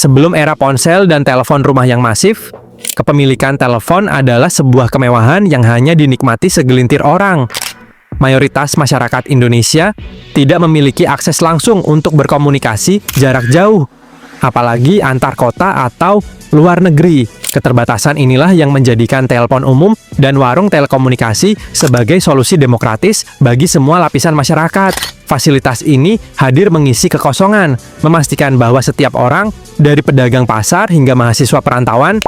Sebelum era ponsel dan telepon rumah yang masif, kepemilikan telepon adalah sebuah kemewahan yang hanya dinikmati segelintir orang. Mayoritas masyarakat Indonesia tidak memiliki akses langsung untuk berkomunikasi jarak jauh, apalagi antar kota atau luar negeri. Keterbatasan inilah yang menjadikan telepon umum dan warung telekomunikasi sebagai solusi demokratis bagi semua lapisan masyarakat. Fasilitas ini hadir mengisi kekosongan, memastikan bahwa setiap orang, dari pedagang pasar hingga mahasiswa perantauan,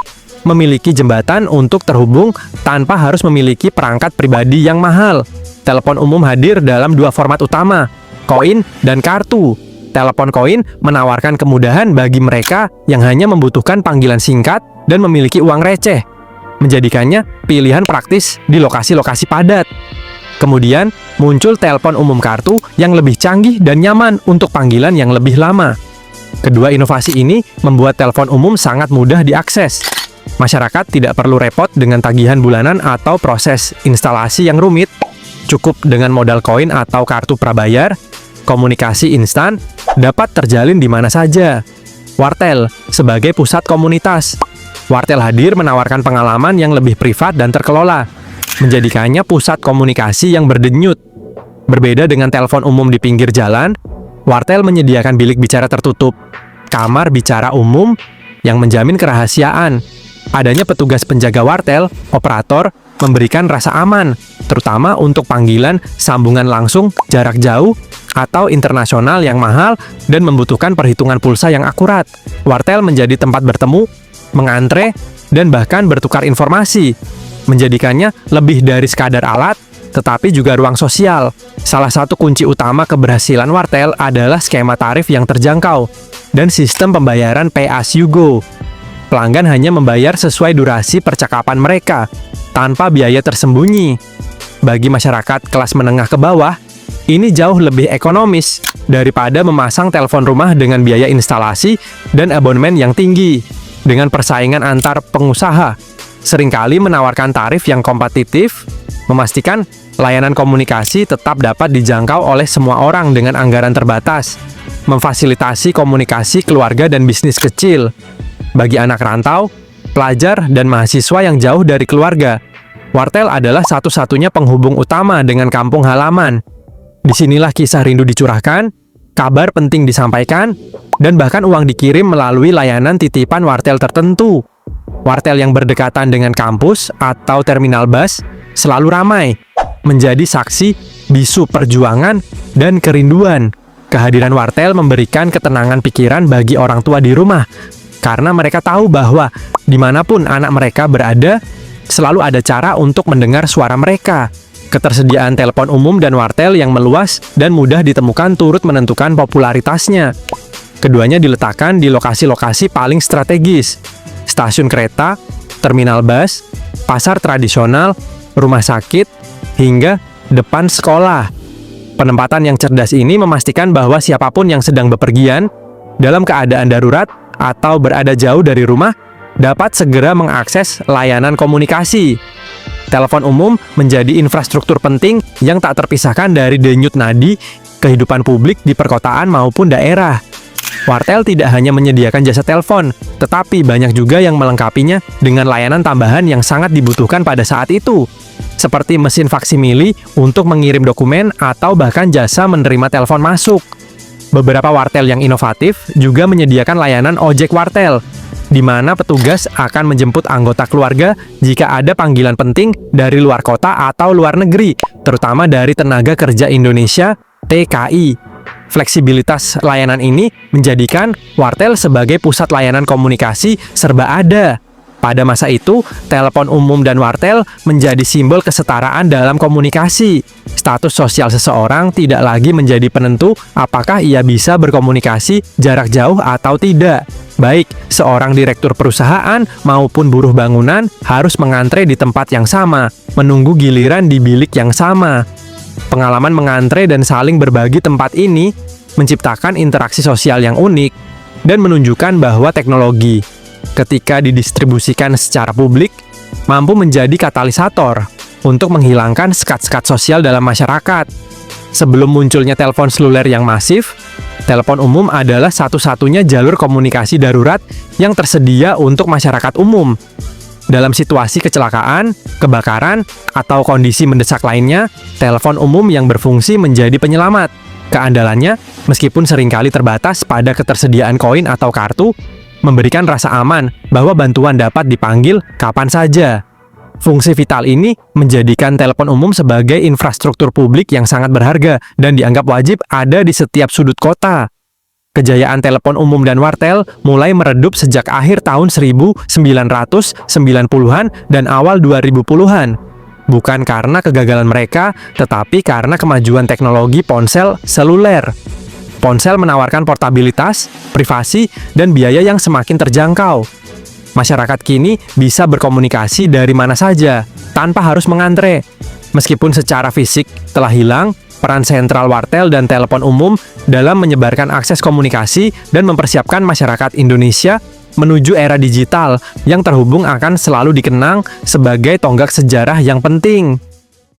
memiliki jembatan untuk terhubung tanpa harus memiliki perangkat pribadi yang mahal. Telepon umum hadir dalam dua format utama, koin dan kartu. Telepon koin menawarkan kemudahan bagi mereka yang hanya membutuhkan panggilan singkat dan memiliki uang receh, menjadikannya pilihan praktis di lokasi-lokasi padat. Kemudian, muncul telepon umum kartu yang lebih canggih dan nyaman untuk panggilan yang lebih lama. Kedua inovasi ini membuat telepon umum sangat mudah diakses. Masyarakat tidak perlu repot dengan tagihan bulanan atau proses instalasi yang rumit. Cukup dengan modal koin atau kartu prabayar, komunikasi instan dapat terjalin di mana saja. Wartel sebagai pusat komunitas. Wartel hadir menawarkan pengalaman yang lebih privat dan terkelola, menjadikannya pusat komunikasi yang berdenyut. Berbeda dengan telepon umum di pinggir jalan, wartel menyediakan bilik bicara tertutup, kamar bicara umum yang menjamin kerahasiaan. Adanya petugas penjaga wartel, operator, memberikan rasa aman, terutama untuk panggilan sambungan langsung, jarak jauh, atau internasional yang mahal dan membutuhkan perhitungan pulsa yang akurat. Wartel menjadi tempat bertemu, mengantre, dan bahkan bertukar informasi, menjadikannya lebih dari sekadar alat, tetapi juga ruang sosial. Salah satu kunci utama keberhasilan wartel adalah skema tarif yang terjangkau dan sistem pembayaran pay as you go. Pelanggan hanya membayar sesuai durasi percakapan mereka, tanpa biaya tersembunyi. Bagi masyarakat kelas menengah ke bawah, ini jauh lebih ekonomis daripada memasang telepon rumah dengan biaya instalasi dan abonemen yang tinggi. Dengan persaingan antar pengusaha, seringkali menawarkan tarif yang kompetitif, memastikan layanan komunikasi tetap dapat dijangkau oleh semua orang dengan anggaran terbatas, memfasilitasi komunikasi keluarga dan bisnis kecil. Bagi anak rantau, pelajar, dan mahasiswa yang jauh dari keluarga, wartel adalah satu-satunya penghubung utama dengan kampung halaman. Disinilah kisah rindu dicurahkan, kabar penting disampaikan, dan bahkan uang dikirim melalui layanan titipan wartel tertentu. Wartel yang berdekatan dengan kampus atau terminal bus selalu ramai, menjadi saksi bisu perjuangan dan kerinduan. Kehadiran wartel memberikan ketenangan pikiran bagi orang tua di rumah, karena mereka tahu bahwa dimanapun anak mereka berada, selalu ada cara untuk mendengar suara mereka. Ketersediaan telepon umum dan wartel yang meluas dan mudah ditemukan turut menentukan popularitasnya. Keduanya diletakkan di lokasi-lokasi paling strategis: stasiun kereta, terminal bus, pasar tradisional, rumah sakit, hingga depan sekolah. Penempatan yang cerdas ini memastikan bahwa siapapun yang sedang bepergian, dalam keadaan darurat, atau berada jauh dari rumah, dapat segera mengakses layanan komunikasi. Telepon umum menjadi infrastruktur penting yang tak terpisahkan dari denyut nadi kehidupan publik di perkotaan maupun daerah. Wartel tidak hanya menyediakan jasa telepon, tetapi banyak juga yang melengkapinya dengan layanan tambahan yang sangat dibutuhkan pada saat itu, seperti mesin faksimili untuk mengirim dokumen atau bahkan jasa menerima telepon masuk. Beberapa wartel yang inovatif juga menyediakan layanan ojek wartel, di mana petugas akan menjemput anggota keluarga jika ada panggilan penting dari luar kota atau luar negeri, terutama dari tenaga kerja Indonesia (TKI). Fleksibilitas layanan ini menjadikan wartel sebagai pusat layanan komunikasi serba ada. Pada masa itu, telepon umum dan wartel menjadi simbol kesetaraan dalam komunikasi. Status sosial seseorang tidak lagi menjadi penentu apakah ia bisa berkomunikasi jarak jauh atau tidak. Baik seorang direktur perusahaan maupun buruh bangunan harus mengantre di tempat yang sama, menunggu giliran di bilik yang sama. Pengalaman mengantre dan saling berbagi tempat ini menciptakan interaksi sosial yang unik dan menunjukkan bahwa teknologi, ketika didistribusikan secara publik, mampu menjadi katalisator untuk menghilangkan sekat-sekat sosial dalam masyarakat. Sebelum munculnya telepon seluler yang masif, telepon umum adalah satu-satunya jalur komunikasi darurat yang tersedia untuk masyarakat umum. Dalam situasi kecelakaan, kebakaran, atau kondisi mendesak lainnya, telepon umum yang berfungsi menjadi penyelamat. Keandalannya, meskipun seringkali terbatas pada ketersediaan koin atau kartu, memberikan rasa aman bahwa bantuan dapat dipanggil kapan saja. Fungsi vital ini menjadikan telepon umum sebagai infrastruktur publik yang sangat berharga dan dianggap wajib ada di setiap sudut kota. Kejayaan telepon umum dan wartel mulai meredup sejak akhir tahun 1990-an dan awal 2010-an. Bukan karena kegagalan mereka, tetapi karena kemajuan teknologi ponsel seluler. Ponsel menawarkan portabilitas, privasi, dan biaya yang semakin terjangkau. Masyarakat kini bisa berkomunikasi dari mana saja, tanpa harus mengantre. Meskipun secara fisik telah hilang, peran sentral wartel dan telepon umum dalam menyebarkan akses komunikasi dan mempersiapkan masyarakat Indonesia menuju era digital yang terhubung akan selalu dikenang sebagai tonggak sejarah yang penting.